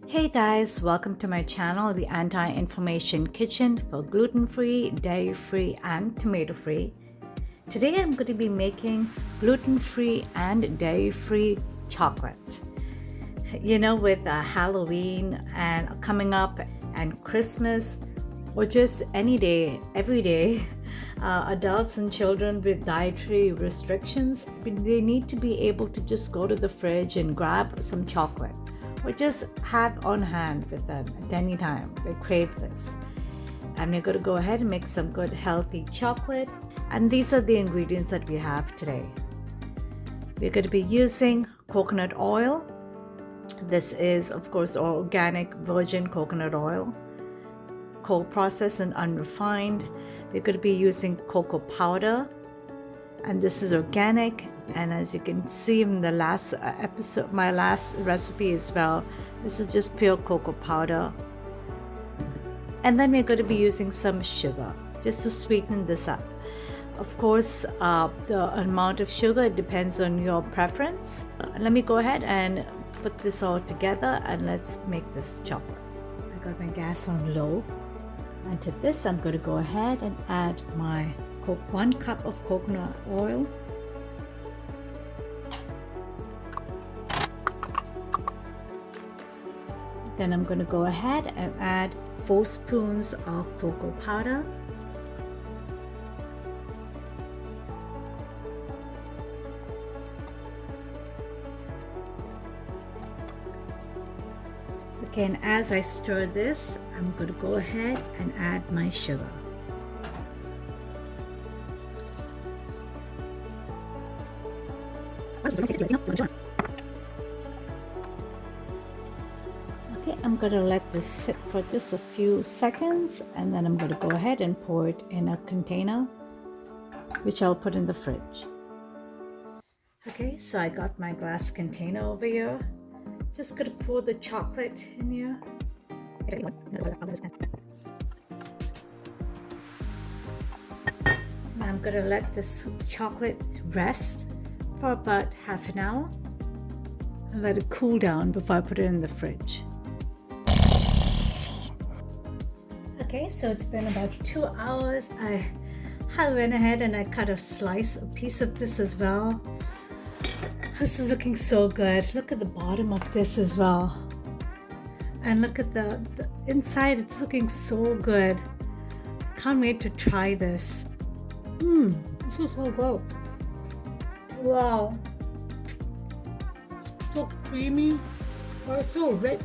Hey guys, welcome to my channel, the Anti-Inflammation Kitchen for gluten-free, dairy-free and tomato-free. Today I'm going to be making gluten-free and dairy-free chocolate. You know, with Halloween and coming up and Christmas, or just any day, every day, adults and children with dietary restrictions, they need to be able to just go to the fridge and grab some chocolate, or just have on hand with them at any time they crave this. And we're going to go ahead and make some good healthy chocolate. And these are the ingredients that we have today. We're going to be using coconut oil. This is, of course, organic virgin coconut oil, cold processed and unrefined. We're going to be using cocoa powder, and this is organic. And as you can see in the last episode, my last recipe as well, this is just pure cocoa powder. And then we're going to be using some sugar just to sweeten this up. Of course, the amount of sugar depends on your preference. Let me go ahead and put this all together and let's make this chocolate. I got my gas on low, and to this I'm going to go ahead and add my 1 cup of coconut oil. Then I'm going to go ahead and add 4 spoons of cocoa powder. Okay, and as I stir this, I'm going to go ahead and add my sugar. Okay, I'm going to let this sit for just a few seconds, and then I'm going to go ahead and pour it in a container, which I'll put in the fridge. Okay, so I got my glass container over here. Just going to pour the chocolate in here. Now I'm going to let this chocolate rest for about half an hour and let it cool down before I put it in the fridge. Okay, so it's been about 2 hours. I went ahead and I cut a piece of this as well. This is looking so good. Look at the bottom of this as well. And look at the inside, it's looking so good. Can't wait to try this. This is so good. Wow. So creamy, or so rich.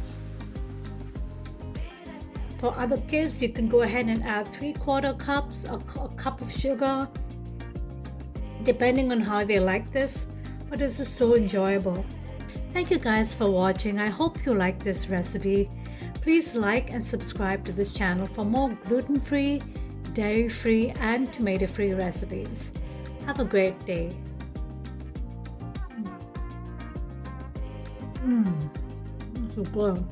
For other kids, you can go ahead and add 3/4 cups, a cup of sugar, depending on how they like this. But this is so enjoyable. Thank you guys for watching. I hope you like this recipe. Please like and subscribe to this channel for more gluten-free, dairy-free and tomato-free recipes. Have a great day. This is good.